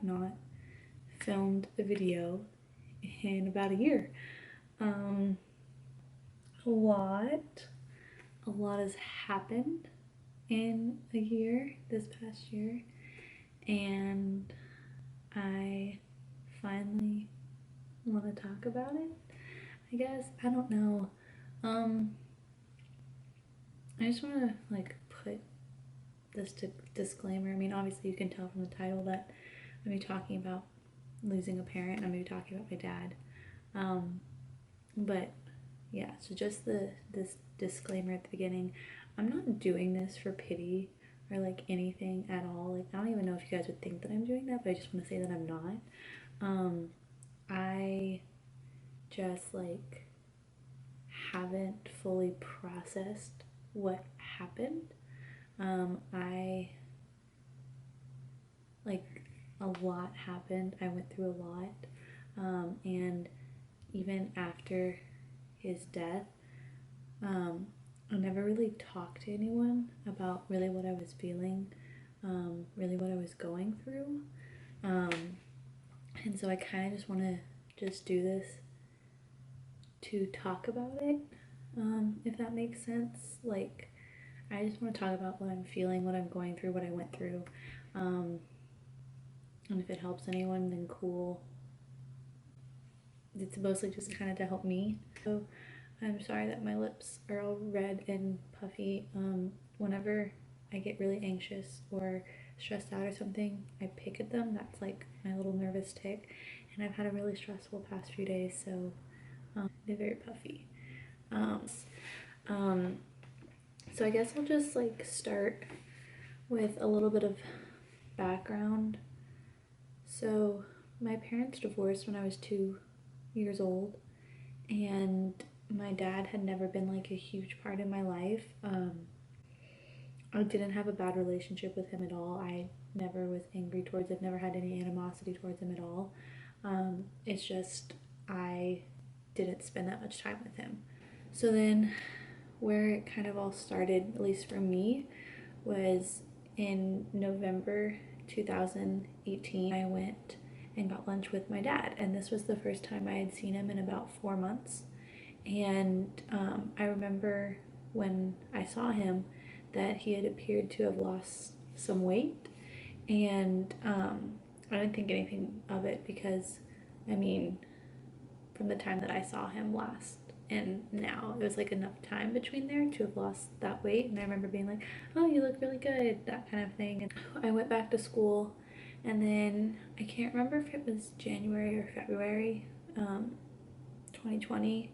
not filmed a video in about a year. A lot has happened in a year, this past year, and I finally want to talk about it, I guess. I don't know. I just want to put this disclaimer. I mean, obviously you can tell from the title that I'm going to be talking about losing a parent. I'm going to be talking about my dad. But yeah, so just this disclaimer at the beginning. I'm not doing this for pity or anything at all. I don't even know if you guys would think that I'm doing that, but I just want to say that I'm not. I just haven't fully processed what happened. I a lot happened. I went through a lot, and even after his death, I never really talked to anyone about really what I was feeling, really what I was going through, and so I kind of just want to just do this to talk about it, if that makes sense. I just want to talk about what I'm feeling, what I'm going through, what I went through, and if it helps anyone, then cool. It's mostly just kind of to help me. So I'm sorry that my lips are all red and puffy. Whenever I get really anxious or stressed out or something, I pick at them. That's my little nervous tick. And I've had a really stressful past few days, so they're very puffy. So I guess I'll just start with a little bit of background. So my parents divorced when I was 2 years old, and my dad had never been a huge part in my life. I didn't have a bad relationship with him at all. I never was angry towards him, never had any animosity towards him at all. It's just I didn't spend that much time with him. So then where it kind of all started, at least for me, was in November 2018. I went and got lunch with my dad, and this was the first time I had seen him in about 4 months. And I remember when I saw him that he had appeared to have lost some weight, and I didn't think anything of it because, I mean, from the time that I saw him last and now, it was enough time between there to have lost that weight. And I remember being like, oh, you look really good, that kind of thing. And I went back to school, and then I can't remember if it was January or February 2020.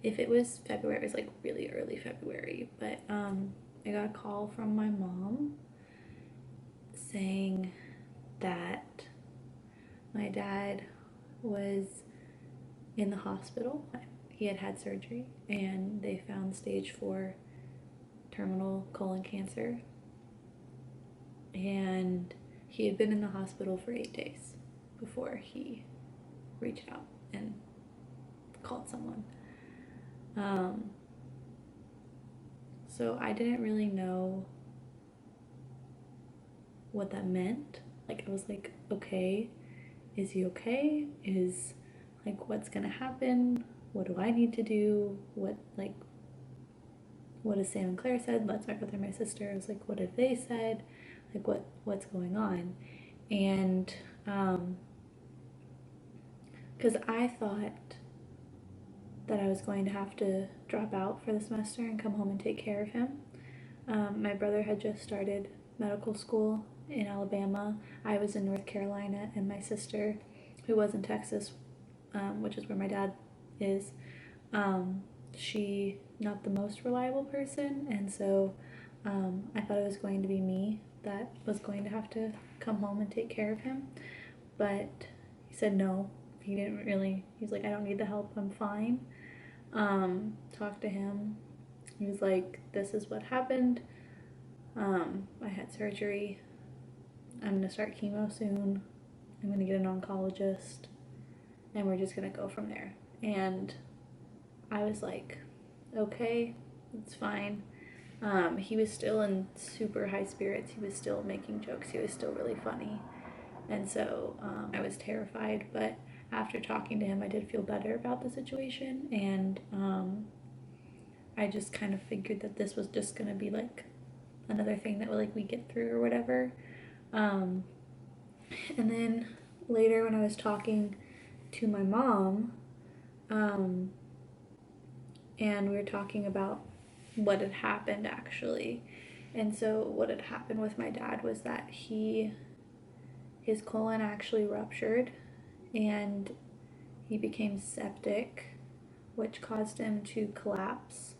If it was February, it was really early February, but I got a call from my mom saying that my dad was in the hospital. He had had surgery, and they found stage 4 terminal colon cancer, and he had been in the hospital for 8 days before he reached out and called someone. So I didn't really know what that meant. I was okay, is he okay? Is what's gonna happen? What do I need to do? What has Sam and Claire said? Let's my brother and my sister. I was what have they said? What's going on? And because I thought that I was going to have to drop out for the semester and come home and take care of him. My brother had just started medical school in Alabama. I was in North Carolina, and my sister, who was in Texas, which is where my dad is, she not the most reliable person, and so I thought it was going to be me that was going to have to come home and take care of him. But he said no. He's like, I don't need the help, I'm fine. Talked to him. He was like, this is what happened. I had surgery. I'm gonna start chemo soon. I'm gonna get an oncologist, and we're just gonna go from there. And I was like, okay, it's fine. He was still in super high spirits. He was still making jokes. He was still really funny. And so I was terrified, but after talking to him, I did feel better about the situation, and I just kind of figured that this was just gonna be like another thing that like we get through or whatever. Um, and then later when I was talking to my mom, um, and we were talking about what had happened actually. And so what had happened with my dad was that his colon actually ruptured and he became septic, which caused him to collapse.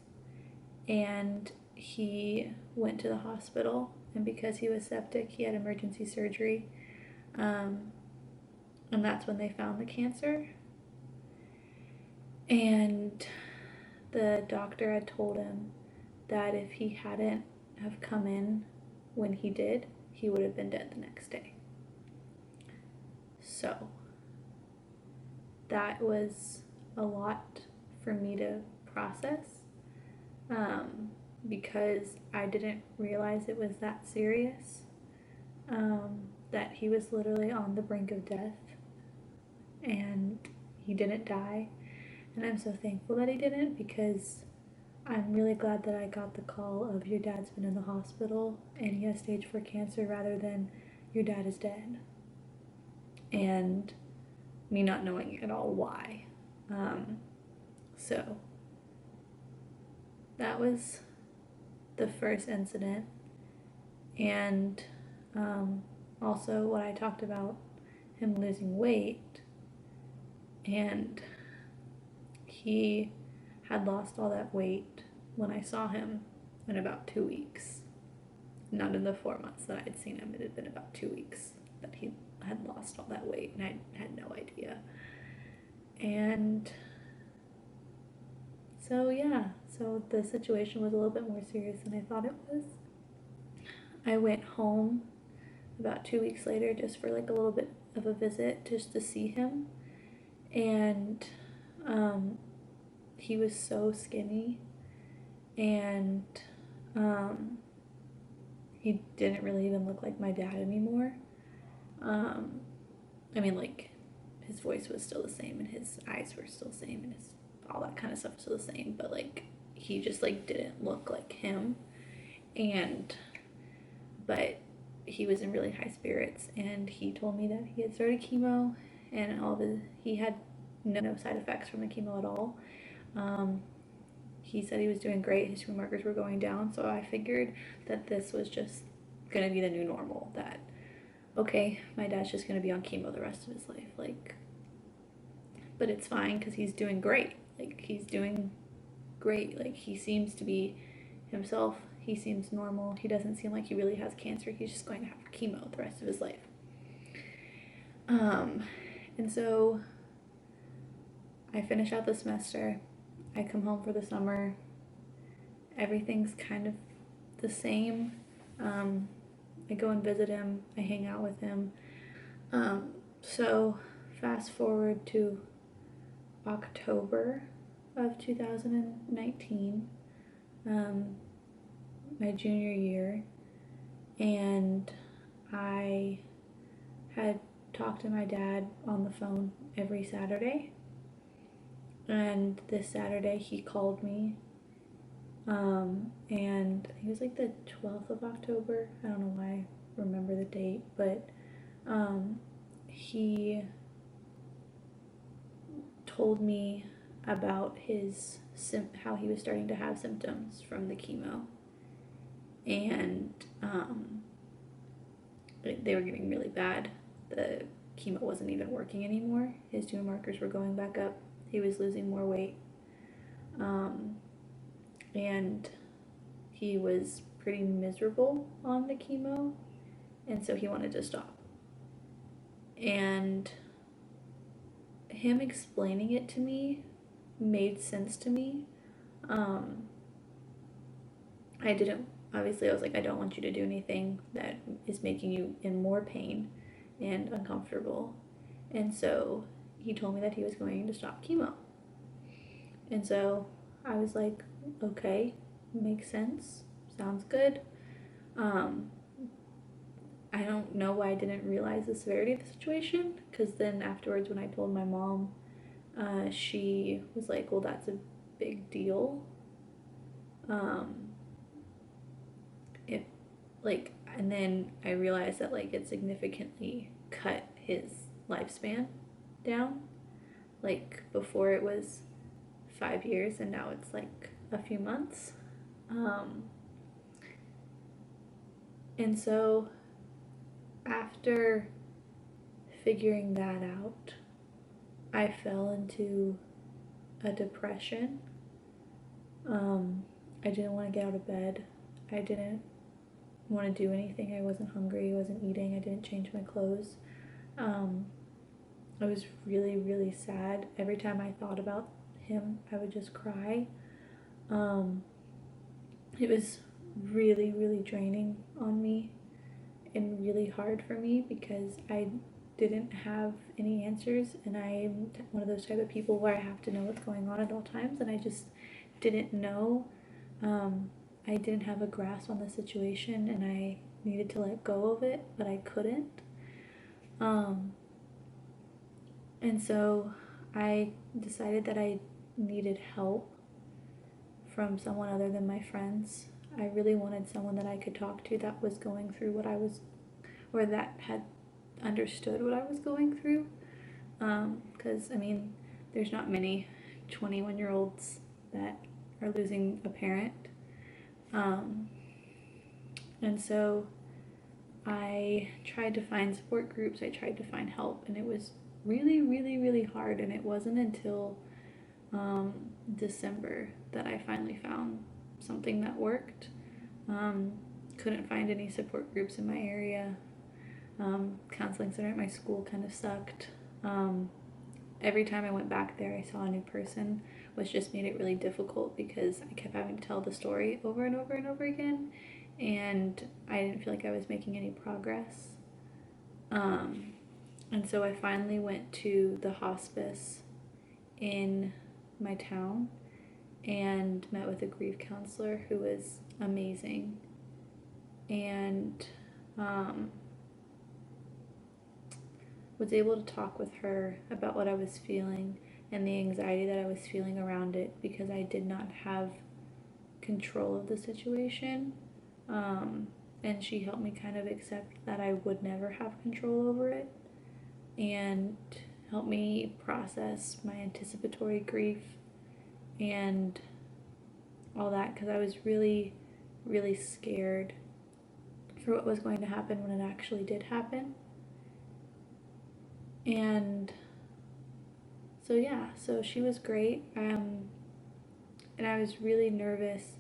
And he went to the hospital, and because he was septic, he had emergency surgery. Um, and that's when they found the cancer. And the doctor had told him that if he hadn't have come in when he did, he would have been dead the next day. So that was a lot for me to process, because I didn't realize it was that serious, that he was literally on the brink of death and he didn't die. And I'm so thankful that he didn't, because I'm really glad that I got the call of your dad's been in the hospital and he has stage 4 cancer rather than your dad is dead. And me not knowing at all why. So that was the first incident. And also what I talked about, him losing weight, and he had lost all that weight when I saw him in about 2 weeks. Not in the 4 months that I had seen him, it had been about 2 weeks that he had lost all that weight, and I had no idea. And so yeah, so the situation was a little bit more serious than I thought it was. I went home about 2 weeks later just for like a little bit of a visit, just to see him. And he was so skinny, and he didn't really even look like my dad anymore. I mean, like, his voice was still the same, and his eyes were still the same, and his all that kind of stuff was still the same, but like he just like didn't look like him. And but he was in really high spirits, and he told me that he had started chemo, and he had no side effects from the chemo at all. He said he was doing great, his tumor markers were going down, so I figured that this was just gonna be the new normal, that okay, my dad's just gonna be on chemo the rest of his life, like, but it's fine because he's doing great. Like, he's doing great. Like, he seems to be himself. He seems normal. He doesn't seem like he really has cancer. He's just going to have chemo the rest of his life. And so I finish out the semester. I come home for the summer. Everything's kind of the same. I go and visit him. I hang out with him. So fast forward to October of 2019, my junior year, and I had talked to my dad on the phone every Saturday, and this Saturday he called me, and it was like the 12th of October, I don't know why I remember the date, but he told me about how he was starting to have symptoms from the chemo, and they were getting really bad. The chemo wasn't even working anymore. His tumor markers were going back up. He was losing more weight, and he was pretty miserable on the chemo, and so he wanted to stop. And him explaining it to me made sense to me. I was like, I don't want you to do anything that is making you in more pain and uncomfortable. And so he told me that he was going to stop chemo. And so I was like, okay, makes sense, sounds good. I don't know why I didn't realize the severity of the situation, because then afterwards when I told my mom, she was like, well, that's a big deal. It, like, and then I realized that, like, it significantly cut his lifespan down. Like, before it was 5 years, and now it's like a few months. And so after figuring that out, I fell into a depression. I didn't want to get out of bed. I didn't want to do anything. I wasn't hungry. I wasn't eating. I didn't change my clothes. I was really, really sad. Every time I thought about him, I would just cry. It was really, really draining on me and really hard for me because I didn't have any answers, and I'm one of those type of people where I have to know what's going on at all times, and I just didn't know. I didn't have a grasp on the situation, and I needed to let go of it, but I couldn't. And so I decided that I needed help from someone other than my friends. I really wanted someone that I could talk to that was going through what I was, or that had understood what I was going through. Because, I mean, there's not many 21-year-olds that are losing a parent. And so I tried to find support groups, I tried to find help, and it was really, really, really hard. And it wasn't until December that I finally found something that worked. Couldn't find any support groups in my area. Counseling center at my school kind of sucked. Every time I went back there, I saw a new person, which just made it really difficult because I kept having to tell the story over and over and over again, and I didn't feel like I was making any progress. And so I finally went to the hospice in my town and met with a grief counselor who was amazing, and was able to talk with her about what I was feeling and the anxiety that I was feeling around it, because I did not have control of the situation. And she helped me kind of accept that I would never have control over it, and helped me process my anticipatory grief and all that, because I was really, really scared for what was going to happen when it actually did happen. And so yeah, so she was great. And I was really nervous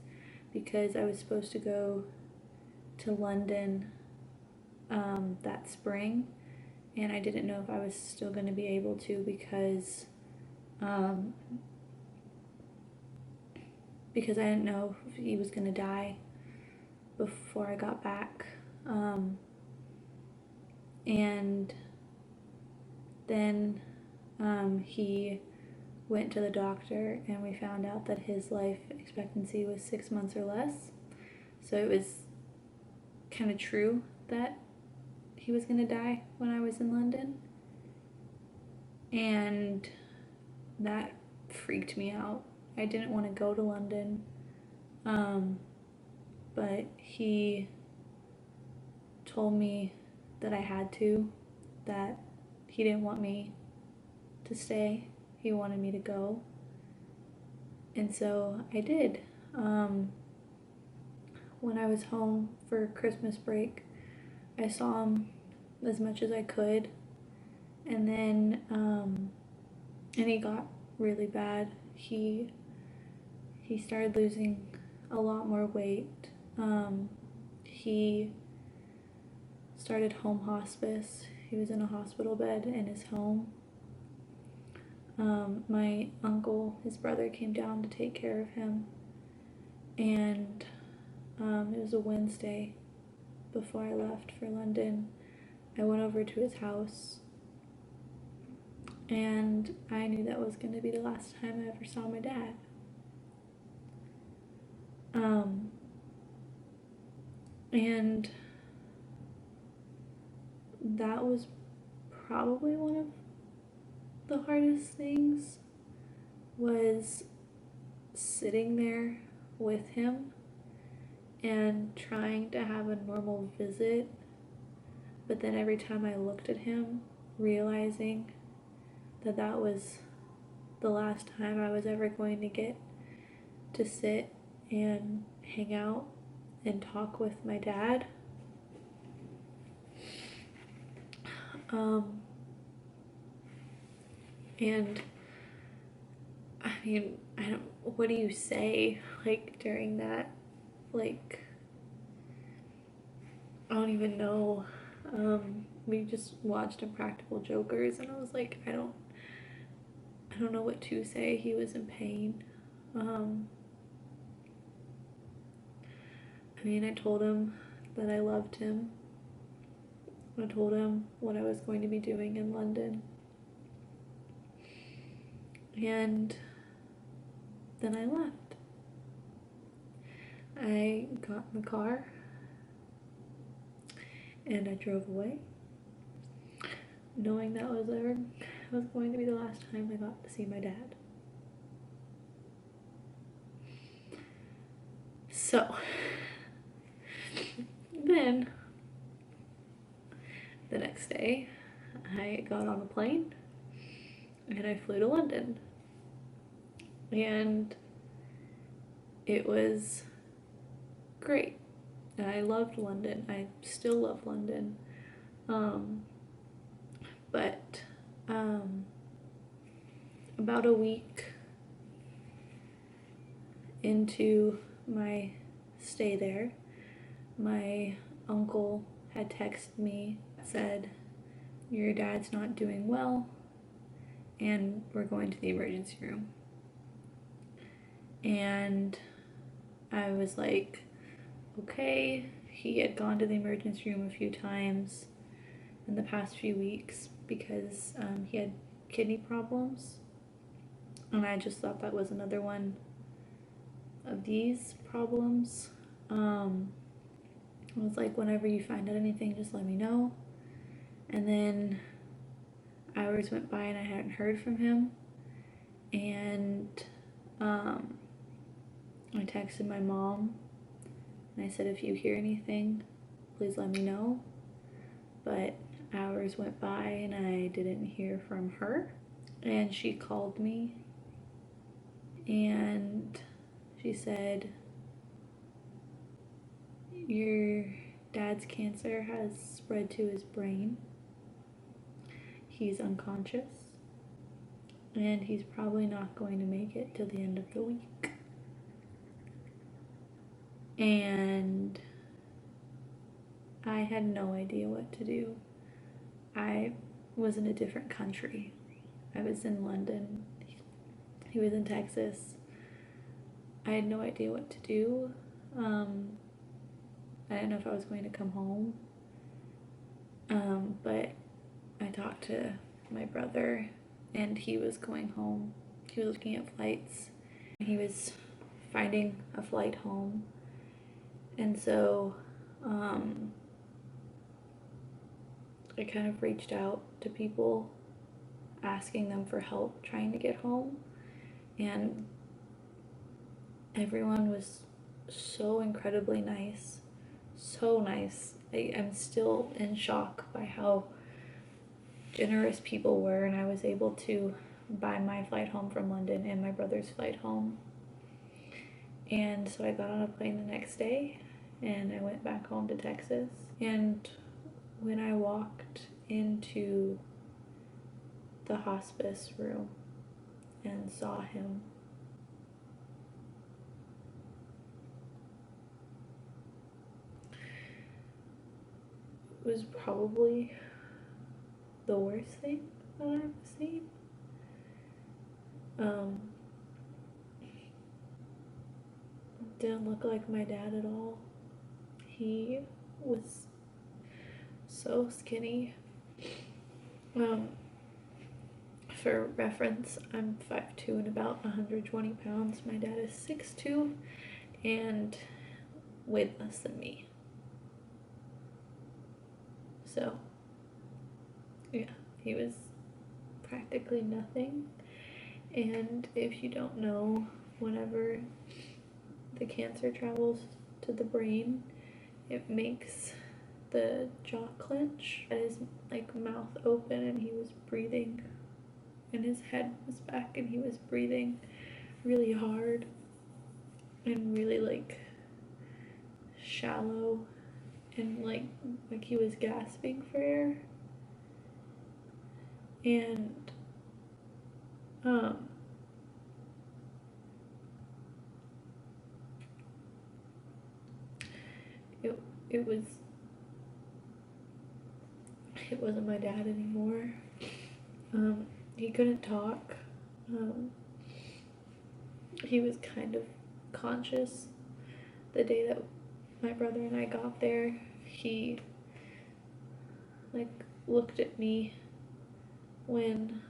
because I was supposed to go to London that spring, and I didn't know if I was still going to be able to because I didn't know if he was going to die before I got back. And then he went to the doctor, and we found out that his life expectancy was 6 months or less. So it was kind of true that he was going to die when I was in London. And that freaked me out. I didn't want to go to London. But he told me that I had to, that he didn't want me to stay. He wanted me to go. And so I did. When I was home for Christmas break, I saw him as much as I could. And then, and he got really bad. He started losing a lot more weight. He started home hospice. He was in a hospital bed in his home. My uncle, his brother, came down to take care of him, and it was a Wednesday before I left for London. I went over to his house, and I knew that was going to be the last time I ever saw my dad. And that was probably one of the hardest things, was sitting there with him and trying to have a normal visit, but then every time I looked at him, realizing that that was the last time I was ever going to get to sit and hang out and talk with my dad. And I mean, what do you say, like, during that? Like, I don't even know. We just watched Impractical Jokers, and I was like, I don't know what to say. He was in pain. I mean, I told him that I loved him. I told him what I was going to be doing in London. And then I left. I got in the car and I drove away, knowing that was going to be the last time I got to see my dad. So then the next day I got on a plane and I flew to London, and it was great. I loved London. I still love London. But about a week into my stay there, my uncle had texted me, said, "Your dad's not doing well, and we're going to the emergency room." And I was like, okay. He had gone to the emergency room a few times in the past few weeks because he had kidney problems, and I just thought that was another one of these problems. I was like, whenever you find out anything, just let me know. And then hours went by and I hadn't heard from him, and I texted my mom and I said, if you hear anything, please let me know. But hours went by and I didn't hear from her, and she called me and she said, your dad's cancer has spread to his brain. He's unconscious and he's probably not going to make it till the end of the week. And I had no idea what to do. I was in a different country. I was in London. He was in Texas. I had no idea what to do. I didn't know if I was going to come home. But I talked to my brother, and he was going home. He was looking at flights. He was finding a flight home. And so I kind of reached out to people, asking them for help trying to get home, and everyone was so incredibly nice. So nice. I'm still in shock by how generous people were, and I was able to buy my flight home from London and my brother's flight home. And so I got on a plane the next day and I went back home to Texas. And when I walked into the hospice room and saw him, it was probably the worst thing that I've seen. Didn't look like my dad at all. He was so skinny. For reference, I'm 5'2" and about 120 pounds. My dad is 6'2" and weighed less than me. So yeah, he was practically nothing. And if you don't know, whenever the cancer travels to the brain, it makes the jaw clench, and his like mouth open, and he was breathing, and his head was back, and he was breathing really hard and really like shallow, and like he was gasping for air. And um it it was it wasn't my dad anymore. He couldn't talk. He was kind of conscious the day that my brother and I got there. He like looked at me when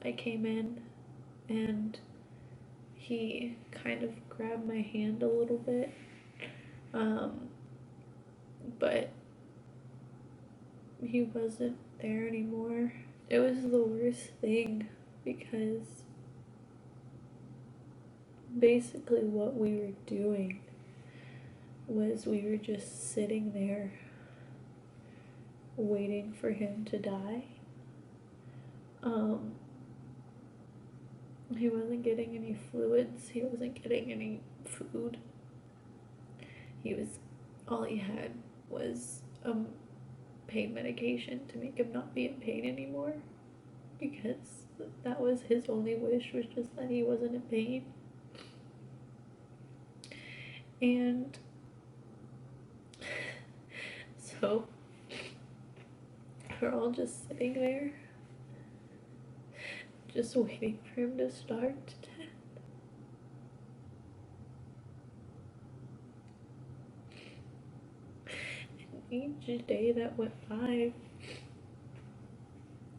I came in, and he kind of grabbed my hand a little bit, but he wasn't there anymore. It was the worst thing because basically what we were doing was we were just sitting there waiting for him to die. He wasn't getting any fluids, he wasn't getting any food. All he had was pain medication to make him not be in pain anymore, because that was his only wish, was just that he wasn't in pain. And so we're all just sitting there, just waiting for him to starve to death. And each day that went by,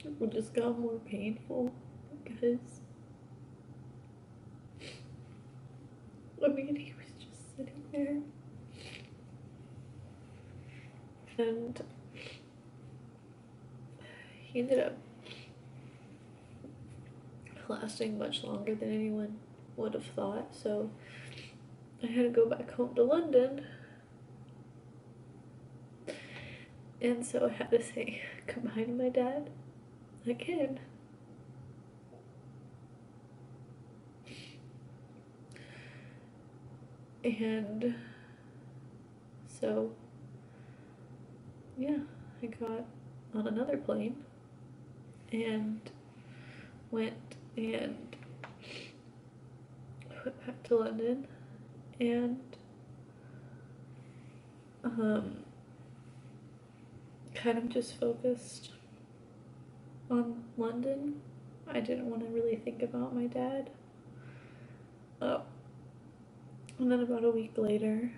it just got more painful because, I mean, he was just sitting there. And he ended up lasting much longer than anyone would have thought, so I had to go back home to London. And so I had to say goodbye to my dad again. And so, yeah, I got on another plane and went and went back to London, and kind of just focused on London. I didn't want to really think about my dad. And then about a week later,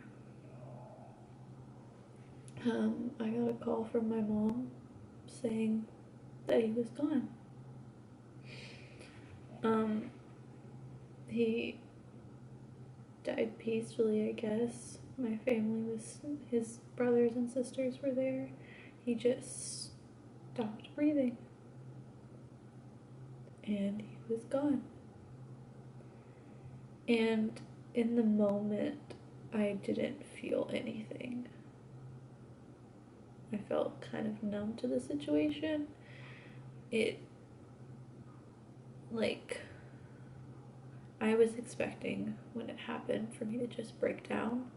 I got a call from my mom saying that he was gone. He died peacefully, I guess. My family was, his brothers and sisters were there. He just stopped breathing. And he was gone. And in the moment, I didn't feel anything. I felt kind of numb to the situation. I was expecting when it happened for me to just break down,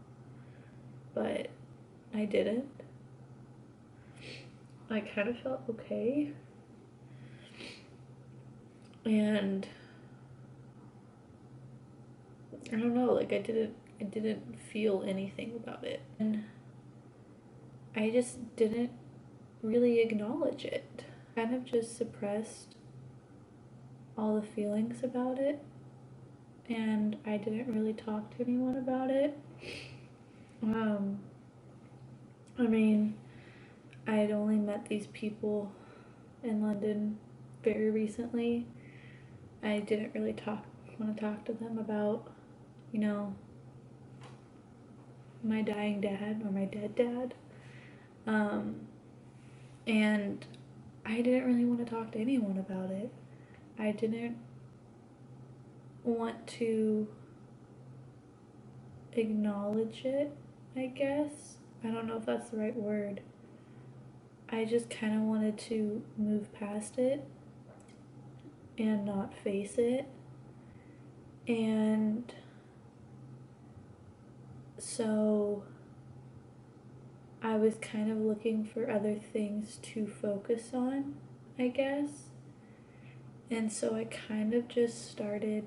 but I didn't. I kind of felt okay. And I don't know, I didn't feel anything about it. And I just didn't really acknowledge it. Kind of just suppressed all the feelings about it, and I didn't really talk to anyone about it. I mean, I had only met these people in London very recently. I didn't really want to talk to them about, my dying dad or my dead dad. And I didn't really want to talk to anyone about it. I didn't want to acknowledge it, I guess. I don't know if that's the right word. I just kind of wanted to move past it and not face it. And so I was kind of looking for other things to focus on, I guess. And so I kind of just started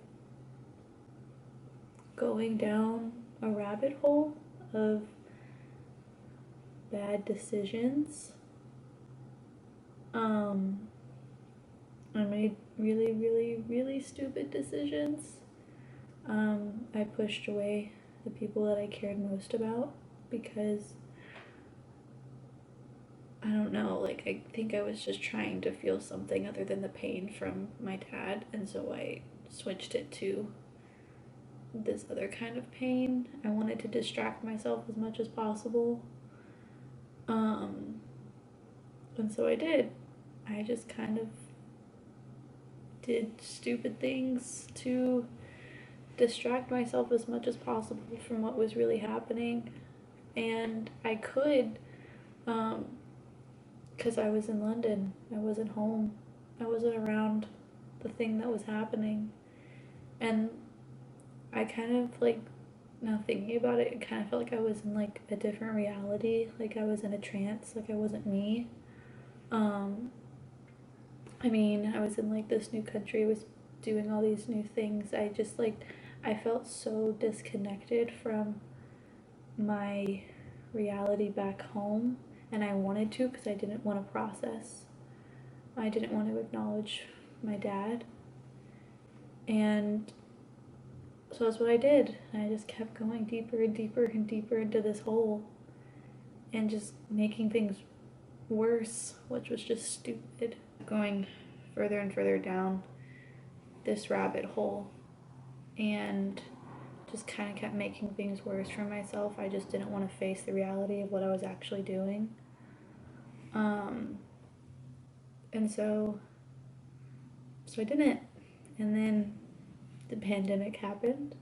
going down a rabbit hole of bad decisions. I made really, really, really stupid decisions. I pushed away the people that I cared most about because I don't know, like, I think I was just trying to feel something other than the pain from my dad, and so I switched it to this other kind of pain. I wanted to distract myself as much as possible. And so I did. I just kind of did stupid things to distract myself as much as possible from what was really happening. And I could, because I was in London. I wasn't home. I wasn't around the thing that was happening. And I kind of, like, now thinking about it, it kind of felt like I was in, like, a different reality. Like I was in a trance. Like I wasn't me. I mean, I was in, like, this new country. I was doing all these new things. I just, like, I felt so disconnected from my reality back home. And I wanted to because I didn't want to process. I didn't want to acknowledge my dad. And so that's what I did. I just kept going deeper and deeper and deeper into this hole and just making things worse, which was just stupid. Going further and further down this rabbit hole and just kind of kept making things worse for myself. I just didn't want to face the reality of what I was actually doing. And so I didn't. And then the pandemic happened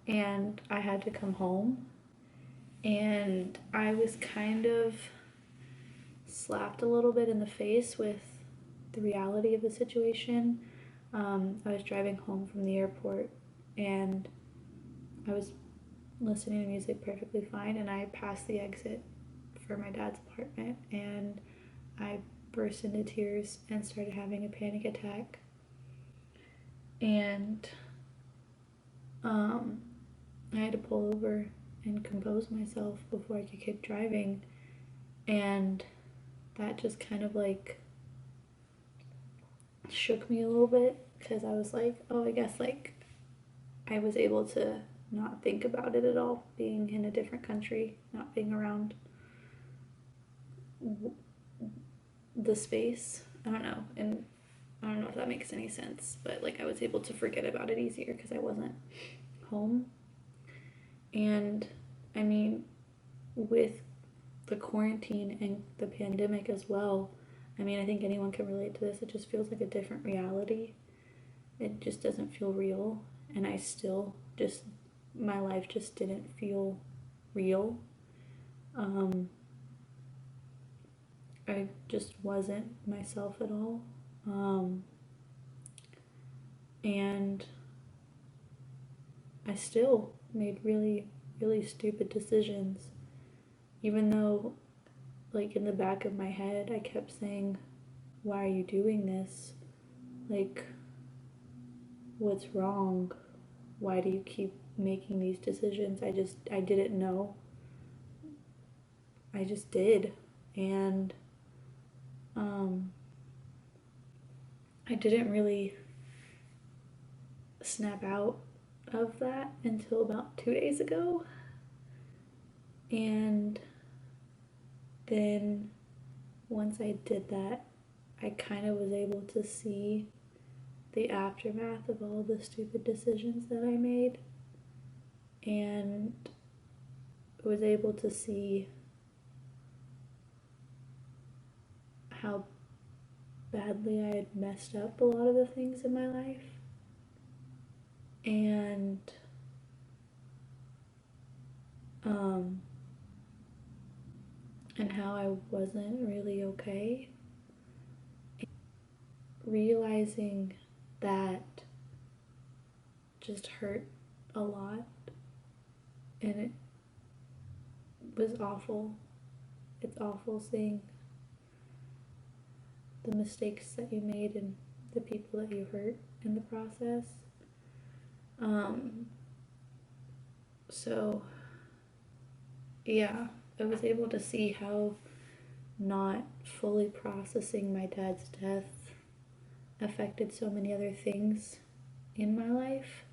and I had to come home, and I was kind of slapped a little bit in the face with the reality of the situation. I was driving home from the airport and I was listening to music perfectly fine, and I passed the exit for my dad's apartment and I burst into tears and started having a panic attack. And I had to pull over and compose myself before I could keep driving, and that just kind of, like, shook me a little bit because I was like, oh, I guess, like, I was able to not think about it at all, being in a different country, not being around the space. I don't know, and I don't know if that makes any sense, but, like, I was able to forget about it easier because I wasn't home. And I mean, with the quarantine and the pandemic as well, I mean, I think anyone can relate to this. It just feels like a different reality. It just doesn't feel real, and I still just, my life just didn't feel real. I just wasn't myself at all. And I still made really, really stupid decisions, even though, like, in the back of my head, I kept saying, why are you doing this? Like, what's wrong? Why do you keep making these decisions? I didn't know. I just did. And I didn't really snap out of that until about 2 days ago. And then once I did that, I kind of was able to see the aftermath of all the stupid decisions that I made, and was able to see how badly I had messed up a lot of the things in my life. And and how I wasn't really okay. Realizing that just hurt a lot, and it was awful. It's awful seeing the mistakes that you made and the people that you hurt in the process. So yeah, I was able to see how not fully processing my dad's death affected so many other things in my life,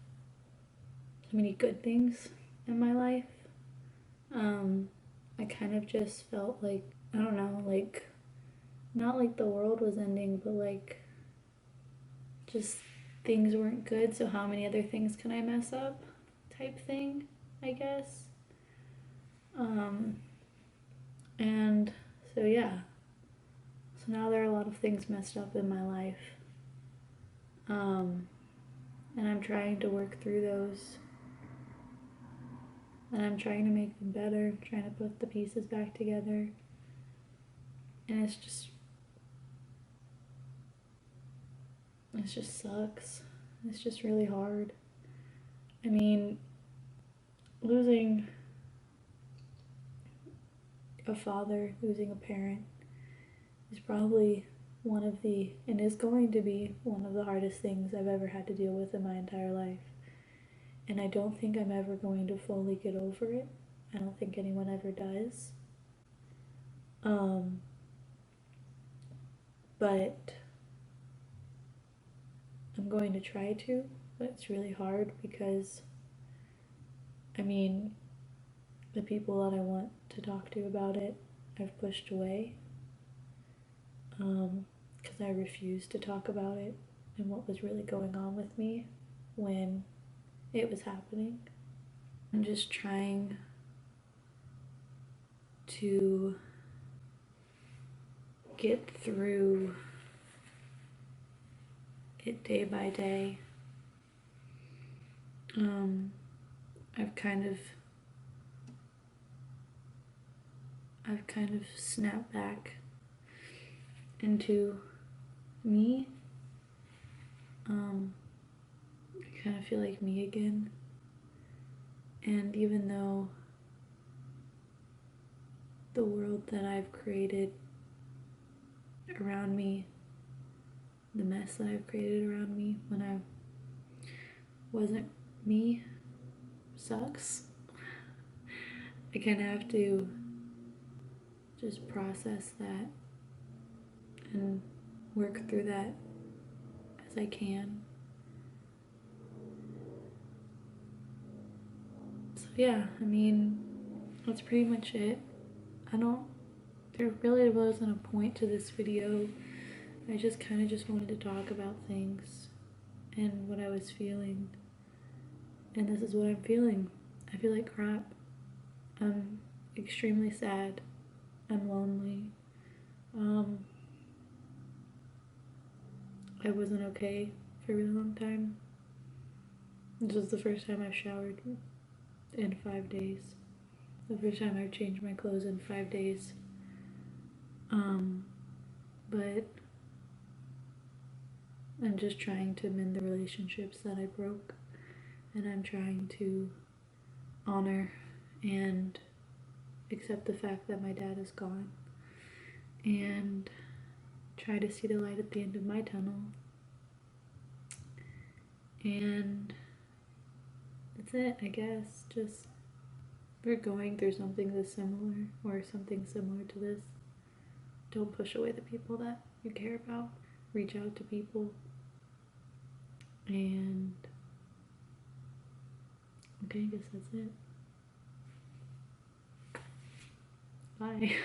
so many good things in my life. I kind of just felt like, I don't know, like, not like the world was ending, but like, just things weren't good, so how many other things can I mess up type thing, I guess. And so yeah, so now there are a lot of things messed up in my life. And I'm trying to work through those. And I'm trying to make them better, trying to put the pieces back together. And it just sucks. It's just really hard. I mean, losing a father, losing a parent is probably and is going to be one of the hardest things I've ever had to deal with in my entire life. And I don't think I'm ever going to fully get over it. I don't think anyone ever does. But I'm going to try to, but it's really hard because, I mean, the people that I want to talk to about it, I've pushed away. Because I refused to talk about it and what was really going on with me when it was happening. I'm just trying to get through it day by day. I've kind of snapped back into me. I kind of feel like me again. And even though the world that I've created around me, the mess that I've created around me when I wasn't me, sucks, I kind of have to just process that and work through that as I can. So yeah, I mean, that's pretty much it. There really wasn't a point to this video. I just kind of just wanted to talk about things and what I was feeling. And this is what I'm feeling. I feel like crap. I'm extremely sad. I'm lonely. I wasn't okay for a really long time. This was the first time I've showered in 5 days. The first time I've changed my clothes in 5 days. But I'm just trying to mend the relationships that I broke. And I'm trying to honor and accept the fact that my dad is gone. And try to see the light at the end of my tunnel. And that's it, I guess. Just, if you're going through something this similar or something similar to this, don't push away the people that you care about. Reach out to people. And okay, I guess that's it. Bye.